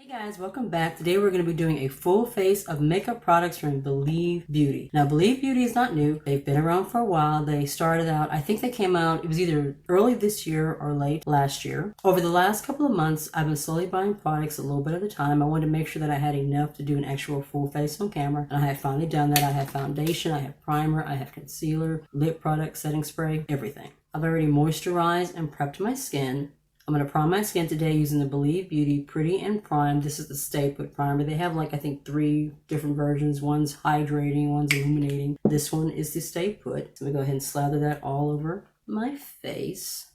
Hey guys, welcome back. Today we're going to be doing a full face of makeup products from Believe Beauty. Now Believe Beauty is not new. They've been around for a while. They started out, I think they came out, it was either early this year or late last year. Over the last couple of months, I've been slowly buying products a little bit at a time. I wanted to make sure that I had enough to do an actual full face on camera. And I have finally done that. I have foundation, I have primer, I have concealer, lip product, setting spray, everything. I've already moisturized and prepped my skin. I'm going to prime my skin today using the Believe Beauty Pretty and Prime. This is the Stay Put Primer. They have like, I think 3 different versions. One's hydrating, one's illuminating. This one is the Stay Put. So I'm going to go ahead and slather that all over my face.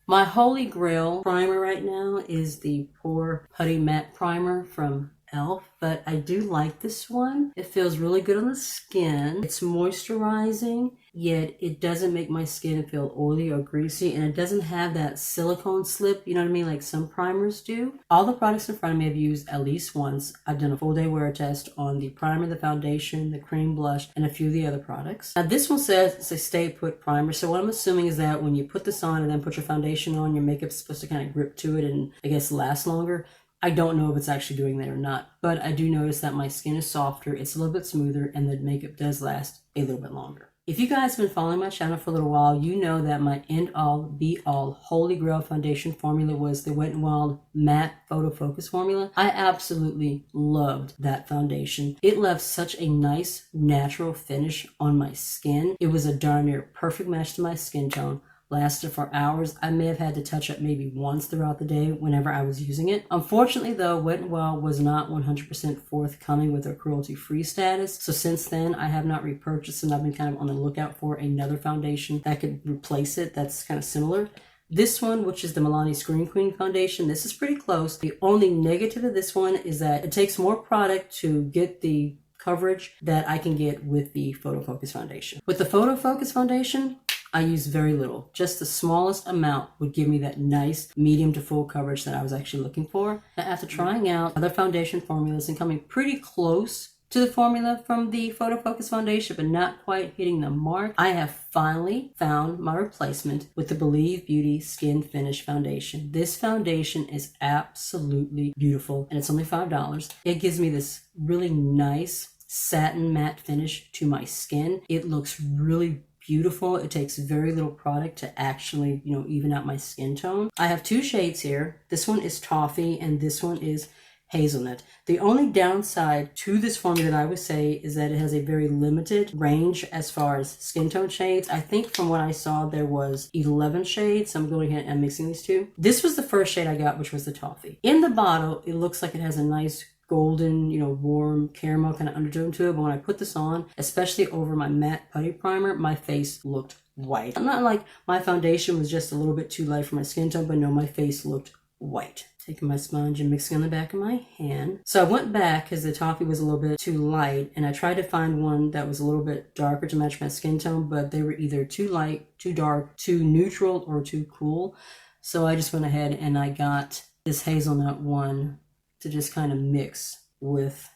My Holy Grail primer right now is the Pore Putty Matte Primer from e.l.f. But I do like this one. It feels really good on the skin. It's moisturizing, yet it doesn't make my skin feel oily or greasy, and it doesn't have that silicone slip, you know what I mean, like some primers do. All the products in front of me I've used at least once. I've done a full day wear test on the primer, the foundation, the cream blush, and a few of the other products. Now this one says it's a Stay Put primer, so what I'm assuming is that when you put this on and then put your foundation on, your makeup's supposed to kind of grip to it and I guess last longer. I don't know if it's actually doing that or not, but I do notice that my skin is softer, it's a little bit smoother, and the makeup does last a little bit longer. If you guys have been following my channel for a little while, you know that my end-all, be-all, Holy Grail foundation formula was the Wet n Wild Matte Photofocus formula. I absolutely loved that foundation. It left such a nice, natural finish on my skin. It was a darn near perfect match to my skin tone. Lasted for hours. I may have had to touch up maybe once throughout the day whenever I was using it. Unfortunately though, Wet n Wild was not 100% forthcoming with their cruelty-free status. So since then, I have not repurchased, and I've been kind of on the lookout for another foundation that could replace it that's kind of similar. This one, which is the Milani Screen Queen foundation, this is pretty close. The only negative of this one is that it takes more product to get the coverage that I can get with the Photofocus foundation. With the Photofocus foundation, I use very little. Just the smallest amount would give me that nice medium to full coverage that I was actually looking for. Now, after trying out other foundation formulas and coming pretty close to the formula from the Photofocus foundation, but not quite hitting the mark, I have finally found my replacement with the Believe Beauty Skin Finish Foundation. This foundation is absolutely beautiful, and it's only $5. It gives me this really nice satin matte finish to my skin. It looks really beautiful. It takes very little product to actually, even out my skin tone. I have 2 shades here. This one is Toffee and this one is Hazelnut. The only downside to this formula that I would say is that it has a very limited range as far as skin tone shades. I think from what I saw there was 11 shades. So I'm going ahead and mixing these 2. This was the first shade I got, which was the Toffee. In the bottle, it looks like it has a nice golden, warm caramel kind of undertone to it. But when I put this on, especially over my matte putty primer, my face looked white. Not like my foundation was just a little bit too light for my skin tone, but no, my face looked white. Taking my sponge and mixing on the back of my hand. So I went back because the Toffee was a little bit too light, and I tried to find one that was a little bit darker to match my skin tone, but they were either too light, too dark, too neutral, or too cool. So I just went ahead and I got this Hazelnut one to just kind of mix with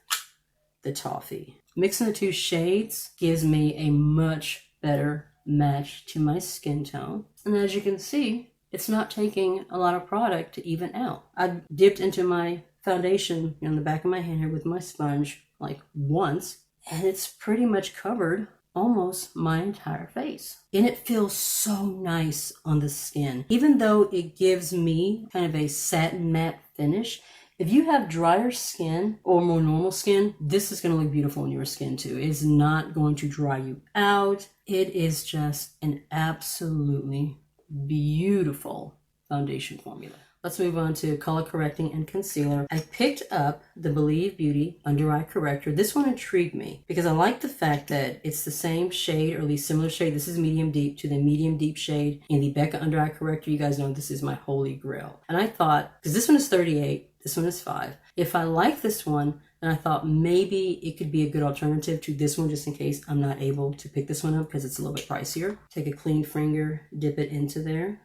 the Toffee. Mixing the 2 shades gives me a much better match to my skin tone. And as you can see, it's not taking a lot of product to even out. I dipped into my foundation on the back of my hand here with my sponge like once, and it's pretty much covered almost my entire face. And it feels so nice on the skin. Even though it gives me kind of a satin matte finish, if you have drier skin or more normal skin, this is going to look beautiful on your skin too. It's not going to dry you out. It is just an absolutely beautiful foundation formula. Let's move on to color correcting and concealer. I picked up the Believe Beauty Under Eye Corrector. This one intrigued me because I like the fact that it's the same shade, or at least similar shade. This is medium deep to the medium deep shade in the Becca Under Eye Corrector. You guys know this is my Holy Grail. And I thought, because this one is 38, this one is 5. If I like this one, then I thought maybe it could be a good alternative to this one, just in case I'm not able to pick this one up because it's a little bit pricier. Take a clean finger, dip it into there,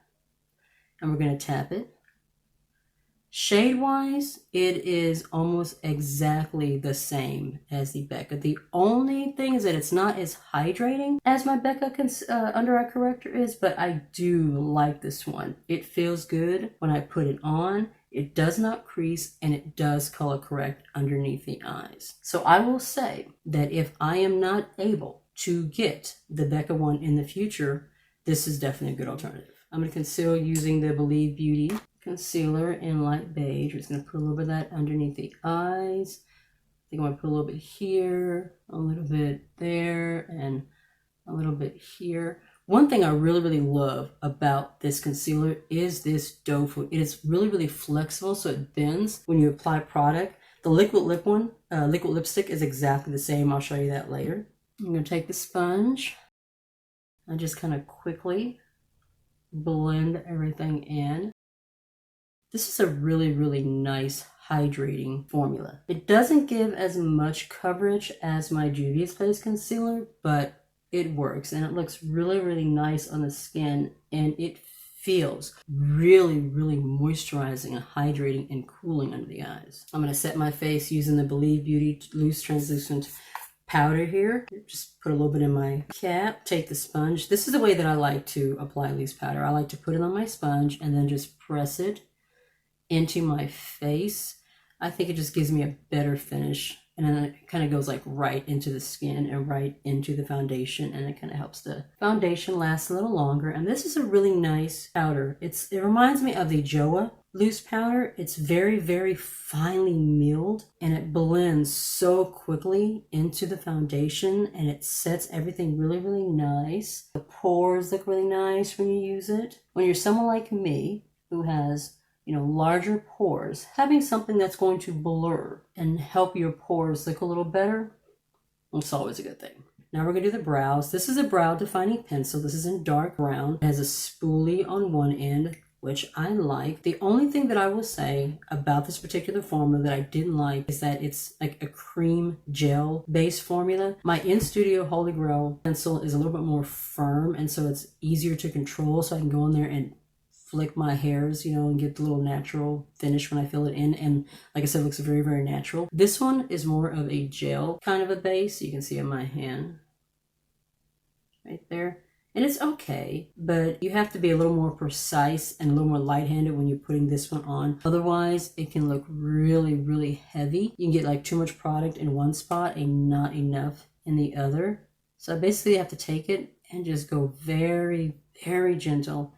and we're going to tap it. Shade wise, it is almost exactly the same as the Becca. The only thing is that it's not as hydrating as my Becca Under Eye Corrector is, but I do like this one. It feels good when I put it on. It does not crease, and it does color correct underneath the eyes. So I will say that if I am not able to get the Becca one in the future, this is definitely a good alternative. I'm going to conceal using the Believe Beauty concealer in light beige. I'm just going to put a little bit of that underneath the eyes. I think I'm going to put a little bit here, a little bit there, and a little bit here. One thing I really, really love about this concealer is this doe foot. It is really, really flexible, so it bends when you apply product. The liquid lipstick is exactly the same. I'll show you that later. I'm going to take the sponge and just kind of quickly blend everything in. This is a really, really nice hydrating formula. It doesn't give as much coverage as my Juvia's Place concealer, but it works and it looks really, really nice on the skin, and it feels really, really moisturizing and hydrating and cooling under the eyes. I'm going to set my face using the Believe Beauty Loose Translucent powder here. Just put a little bit in my cap, take the sponge. This is the way that I like to apply loose powder. I like to put it on my sponge and then just press it into my face. I think it just gives me a better finish, and then it kind of goes like right into the skin and right into the foundation, and it kind of helps the foundation last a little longer. And this is a really nice powder. It reminds me of the Joa loose powder. It's very, very finely milled, and it blends so quickly into the foundation, and it sets everything really, really nice. The pores look really nice when you use it. When you're someone like me who has, you know, larger pores, having something that's going to blur and help your pores look a little better, it's always a good thing. Now we're going to do the brows. This is a brow defining pencil. This is in dark brown. It has a spoolie on one end, which I like. The only thing that I will say about this particular formula that I didn't like is that it's like a cream gel based formula. My In Studio Holy Grail pencil is a little bit more firm, and so it's easier to control, so I can go in there and flick my hairs, you know, and get the little natural finish when I fill it in. And like I said, it looks very, very natural. This one is more of a gel kind of a base. You can see on my hand right there. And it's okay, but you have to be a little more precise and a little more light-handed when you're putting this one on. Otherwise, it can look really, really heavy. You can get like too much product in one spot and not enough in the other. So basically you have to take it and just go very, very gentle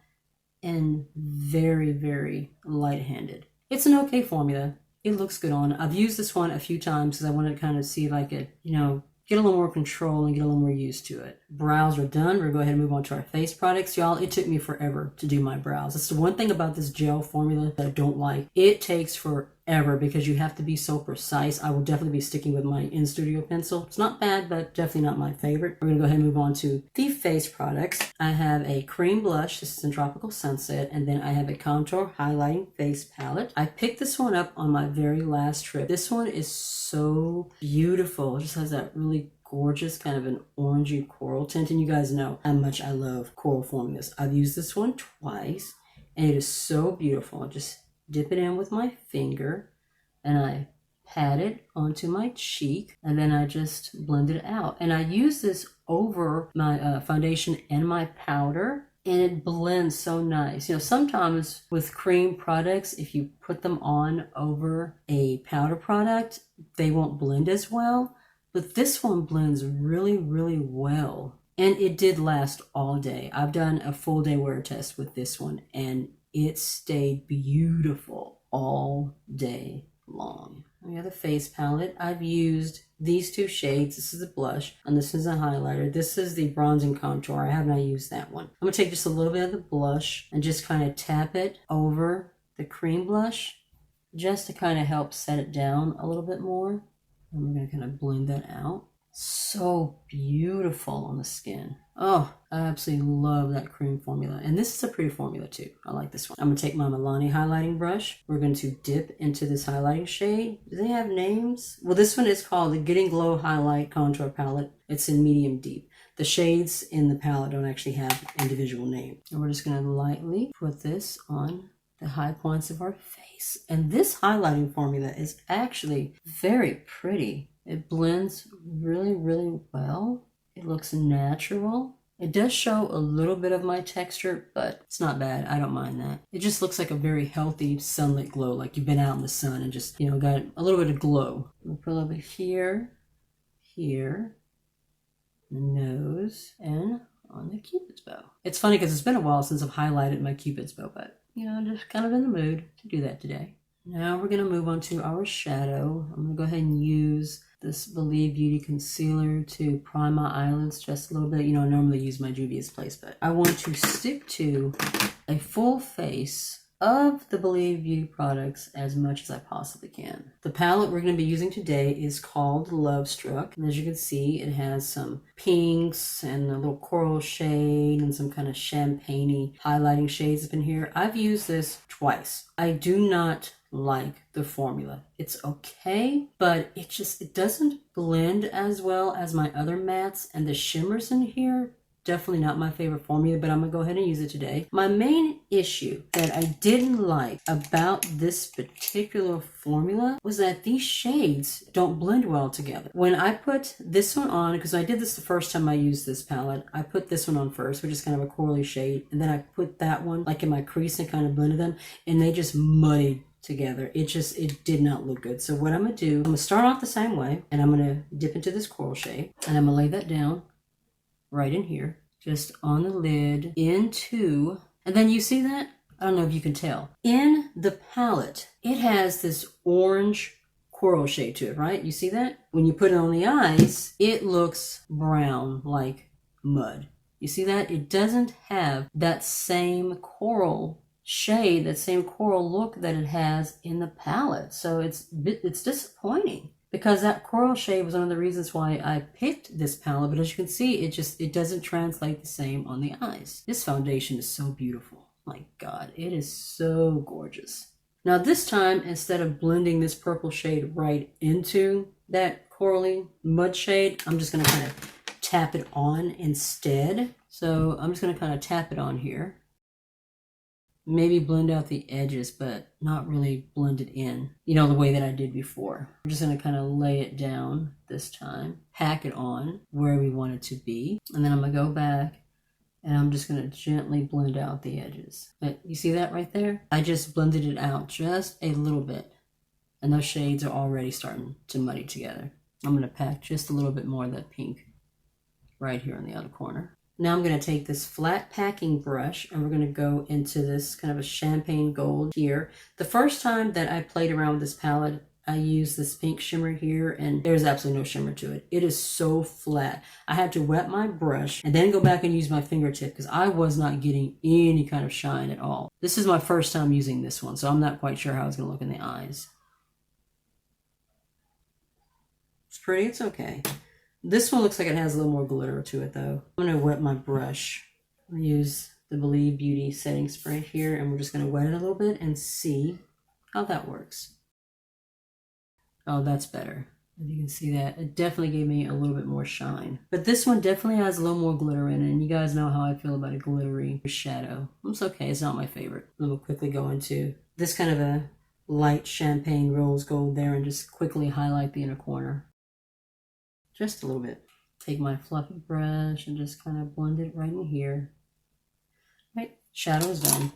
and very, very light-handed. It's an okay formula. It looks good on. I've used this one a few times because I wanted to kind of see if I could, you know, get a little more control and get a little more used to it. Brows are done. We're going to go ahead and move on to our face products. Y'all, it took me forever to do my brows. That's the one thing about this gel formula that I don't like. It takes forever because you have to be so precise. I will definitely be sticking with my In Studio pencil. It's not bad, but definitely not my favorite. We're going to go ahead and move on to the face products. I have a cream blush. This is in Tropical Sunset. And then I have a contour highlighting face palette. I picked this one up on my very last trip. This one is so beautiful. It just has that really gorgeous kind of an orangey coral tint, and you guys know how much I love coral formulas. I've used this one twice, and it is so beautiful. I just dip it in with my finger, and I pat it onto my cheek, and then I just blend it out. And I use this over my foundation and my powder, and it blends so nice. You know, sometimes with cream products, if you put them on over a powder product, they won't blend as well. But this one blends really, really well. And it did last all day. I've done a full day wear test with this one, and it stayed beautiful all day long. We have the face palette. I've used these two shades. This is a blush, and this is a highlighter. This is the bronzing contour. I have not used that one. I'm going to take just a little bit of the blush and just kind of tap it over the cream blush just to kind of help set it down a little bit more. And we're going to kind of blend that out. So beautiful on the skin. Oh, I absolutely love that cream formula. And this is a pretty formula too. I like this one. I'm going to take my Milani highlighting brush. We're going to dip into this highlighting shade. Do they have names? Well, this one is called the Getting Glow Highlight Contour Palette. It's in medium deep. The shades in the palette don't actually have individual names. And we're just going to lightly put this on the high points of our face. And this highlighting formula is actually very pretty. It blends really, really well. It looks natural. It does show a little bit of my texture, but it's not bad. I don't mind that. It just looks like a very healthy sunlit glow, like you've been out in the sun and just, you know, got a little bit of glow. I'll put a little bit here, here, the nose, and on the Cupid's bow. It's funny because it's been a while since I've highlighted my Cupid's bow, but, you know, I'm just kind of in the mood to do that today. Now we're going to move on to our shadow. I'm going to go ahead and use this Believe Beauty concealer to prime my eyelids just a little bit. You know, I normally use my Juvia's Place, but I want to stick to a full face of the Believe Beauty products as much as I possibly can. The palette we're going to be using today is called Love Struck. And as you can see, it has some pinks and a little coral shade and some kind of champagne-y highlighting shades up in here. I've used this twice. I do not like the formula. It's okay, but it doesn't blend as well as my other mattes, and the shimmers in here, definitely not my favorite formula, but I'm gonna go ahead and use it today. My main issue that I didn't like about this particular formula was that these shades don't blend well together. When I put this one on, because I did this the first time I used this palette, I put this one on first, which is kind of a corally shade, and then I put that one like in my crease and kind of blended them, and they just muddied together. It did not look good. So what I'm gonna do, I'm gonna start off the same way, and I'm gonna dip into this coral shade, and I'm gonna lay that down right in here, just on the lid into, and then you see that? I don't know if you can tell. In the palette, it has this orange coral shade to it, right? You see that? When you put it on the eyes, it looks brown like mud. You see that? It doesn't have that same coral shade, that same coral look that it has in the palette. So it's disappointing, because that coral shade was one of the reasons why I picked this palette. But as you can see, it doesn't translate the same on the eyes. This foundation is so beautiful. My God, it is so gorgeous. Now this time, instead of blending this purple shade right into that corally mud shade, I'm just going to kind of tap it on instead. So I'm just going to kind of tap it on here. Maybe blend out the edges, but not really blend it in, you know, the way that I did before. I'm just going to kind of lay it down this time, pack it on where we want it to be, and then I'm going to go back and I'm just going to gently blend out the edges. But you see that right there? I just blended it out just a little bit, and those shades are already starting to muddy together. I'm going to pack just a little bit more of that pink right here in the outer corner. Now I'm going to take this flat packing brush, and we're going to go into this kind of a champagne gold here. The first time that I played around with this palette, I used this pink shimmer here, and there's absolutely no shimmer to it. It is so flat. I had to wet my brush and then go back and use my fingertip because I was not getting any kind of shine at all. This is my first time using this one, so I'm not quite sure how it's going to look in the eyes. It's pretty, it's okay. This one looks like it has a little more glitter to it though. I'm going to wet my brush. I'm going to use the Believe Beauty setting spray here, and we're just going to wet it a little bit and see how that works. Oh, that's better. As you can see that, it definitely gave me a little bit more shine. But this one definitely has a little more glitter in it, and you guys know how I feel about a glittery shadow. It's okay, it's not my favorite. I'm going to quickly go into this kind of a light champagne rose gold there and just quickly highlight the inner corner. Just a little bit. Take my fluffy brush and just kind of blend it right in here. Right, shadow is done.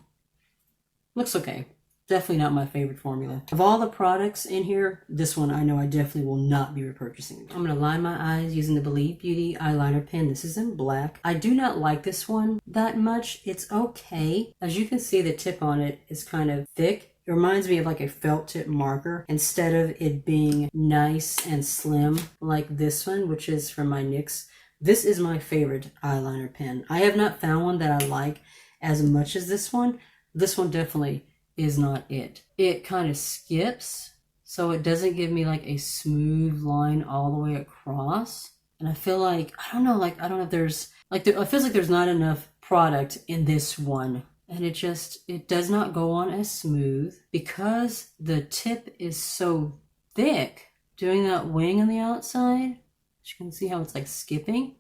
Looks okay. Definitely not my favorite formula. Of all the products in here, this one I know I definitely will not be repurchasing. I'm going to line my eyes using the Believe Beauty eyeliner pen. This is in black. I do not like this one that much. It's okay. As you can see, the tip on it is kind of thick. It reminds me of like a felt tip marker instead of it being nice and slim like this one, which is from my NYX. This is my favorite eyeliner pen. I have not found one that I like as much as this one. This one definitely is not it. It kind of skips, so it doesn't give me like a smooth line all the way across. And I feel like, I don't know if there's, it feels like there's not enough product in this one. And it does not go on as smooth because the tip is so thick. Doing that wing on the outside, you can see how it's like skipping.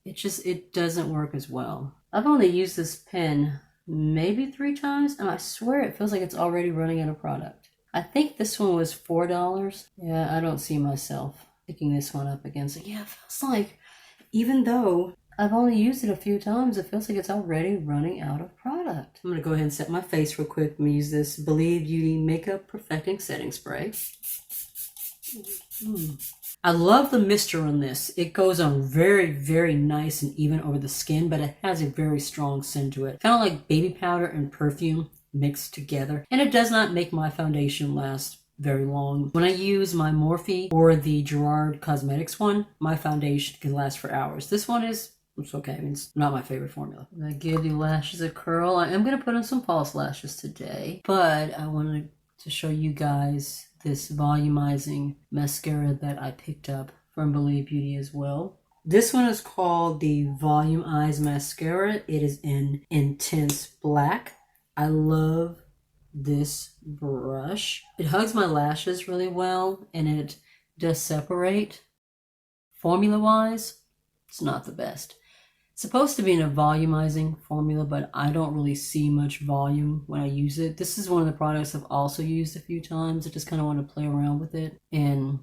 It doesn't work as well. I've only used this pen maybe 3 times, and I swear it feels like it's already running out of product. I think this one was $4. Yeah, I don't see myself picking this one up again. So yeah, it feels like, even though I've only used it a few times. It feels like it's already running out of product. I'm going to go ahead and set my face real quick. I'm going to use this Believe Beauty Makeup Perfecting Setting Spray. I love the mister on this. It goes on very, very nice and even over the skin, but it has a very strong scent to it. Kind of like baby powder and perfume mixed together. And it does not make my foundation last very long. When I use my Morphe or the Gerard Cosmetics one, my foundation can last for hours. This one is, it's okay. I mean, it's not my favorite formula. I give the lashes a curl. I am going to put on some false lashes today, but I wanted to show you guys this volumizing mascara that I picked up from Believe Beauty as well. This one is called the Volume Eyes Mascara. It is in Intense Black. I love this brush. It hugs my lashes really well, and it does separate. Formula wise, it's not the best. It's supposed to be in a volumizing formula, but I don't really see much volume when I use it. This is one of the products I've also used a few times. I just kind of want to play around with it, and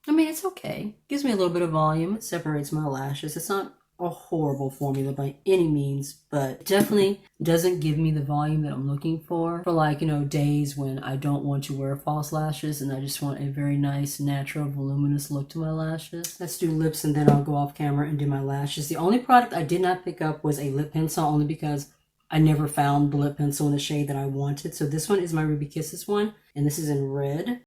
I mean, it's okay. It gives me a little bit of volume. It separates my lashes. It's not a horrible formula by any means, but definitely doesn't give me the volume that I'm looking for like, you know, days when I don't want to wear false lashes and I just want a very nice, natural, voluminous look to my lashes. Let's do lips and then I'll go off camera and do my lashes. The only product I did not pick up was a lip pencil, only because I never found the lip pencil in the shade that I wanted. So this one is my Ruby Kisses one, and this is in red.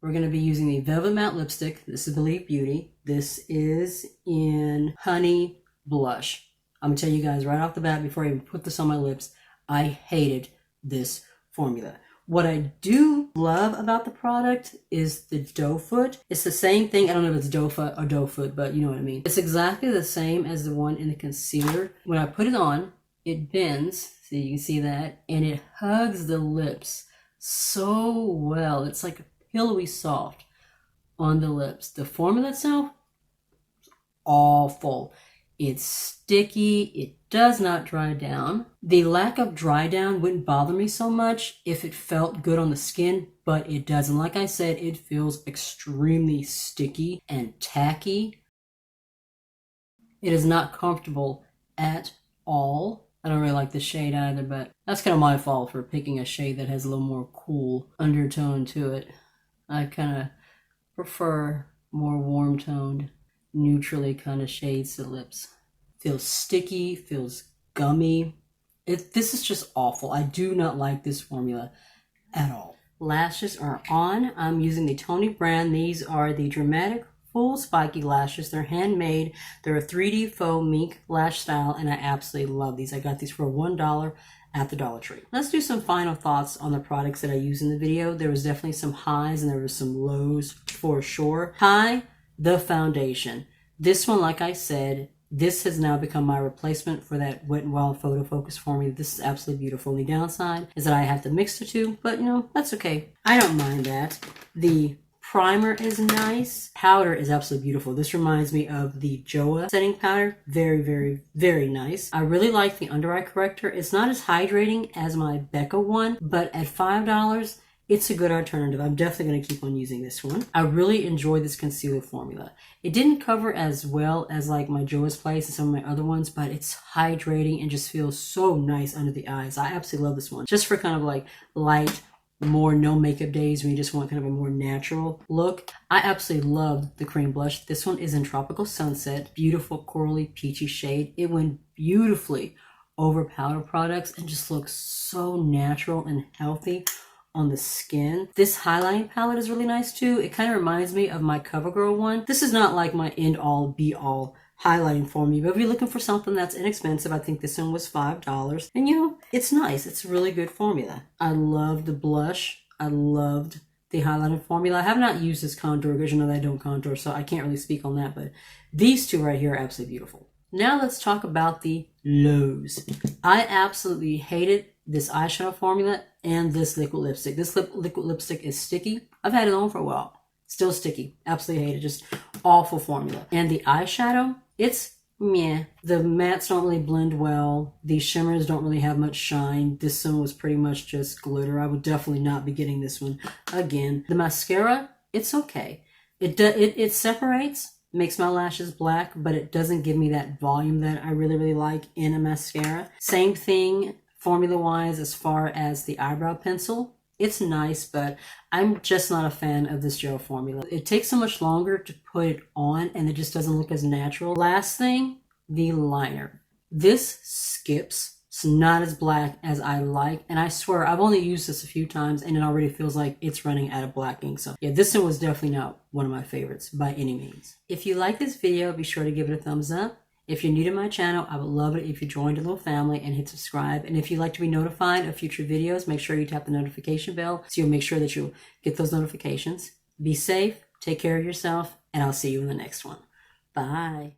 We're going to be using the Velvet Matte Lipstick. This is Believe Beauty. This is in Honey Blush. I'm going to tell you guys right off the bat, before I even put this on my lips, I hated this formula. What I do love about the product is the doe foot. It's the same thing. I don't know if it's doe foot or doe foot, but you know what I mean. It's exactly the same as the one in the concealer. When I put it on, it bends, so you can see that, and it hugs the lips so well. It's like pillowy soft on the lips. The formula itself, awful. It's sticky. It does not dry down. The lack of dry down wouldn't bother me so much if it felt good on the skin, but it doesn't. Like I said, it feels extremely sticky and tacky. It is not comfortable at all. I don't really like the shade either, but that's kind of my fault for picking a shade that has a little more cool undertone to it. I kind of prefer more warm-toned, neutrally kind of shades to lips. Feels sticky, feels gummy. This is just awful. I do not like this formula at all. Lashes are on. I'm using the Tony brand. These are the Dramatic Full Spiky Lashes. They're handmade. They're a 3D faux mink lash style, and I absolutely love these. I got these for $1 at the Dollar Tree. Let's do some final thoughts on the products that I use in the video. There was definitely some highs and there was some lows for sure. High, the foundation. This one, like I said, this has now become my replacement for that Wet n Wild Photofocus formula. This is absolutely beautiful. The downside is that I have to mix the two, but you know, that's okay. I don't mind that. The primer is nice. Powder is absolutely beautiful. This reminds me of the Joa setting powder. Very, very, very nice. I really like the under eye corrector. It's not as hydrating as my Becca one, but at $5, it's a good alternative. I'm definitely going to keep on using this one. I really enjoy this concealer formula. It didn't cover as well as like my Joa's Place and some of my other ones, but it's hydrating and just feels so nice under the eyes. I absolutely love this one. Just for kind of like light, more no makeup days when you just want kind of a more natural look. I absolutely love the cream blush. This one is in Tropical Sunset. Beautiful corally peachy shade. It went beautifully over powder products and just looks so natural and healthy on the skin. This highlighting palette is really nice too. It kind of reminds me of my CoverGirl one. This is not like my end all be all highlighting formula, but if you're looking for something that's inexpensive, I think this one was $5. And you know, it's nice. It's a really good formula. I love the blush. I loved the highlighting formula. I have not used this contour because you know that I don't contour, so I can't really speak on that, but these two right here are absolutely beautiful. Now let's talk about the lows. I absolutely hated this eyeshadow formula and this liquid lipstick. This liquid lipstick is sticky. I've had it on for a while. Still sticky. Absolutely hate it. Just awful formula. And the eyeshadow, it's meh. The mattes don't really blend well. The shimmers don't really have much shine. This one was pretty much just glitter. I would definitely not be getting this one again. The mascara, it's okay. It separates, makes my lashes black, but it doesn't give me that volume that I really like in a mascara. Same thing formula wise as far as the eyebrow pencil. It's nice, but I'm just not a fan of this gel formula. It takes so much longer to put it on and it just doesn't look as natural. Last thing, the liner. This skips. It's not as black as I like, and I swear I've only used this a few times and it already feels like it's running out of black ink. So yeah, this one was definitely not one of my favorites by any means. If you like this video, be sure to give it a thumbs up. If you're new to my channel, I would love it if you joined a little family and hit subscribe. And if you'd like to be notified of future videos, make sure you tap the notification bell so you'll make sure that you'll get those notifications. Be safe, take care of yourself, and I'll see you in the next one. Bye.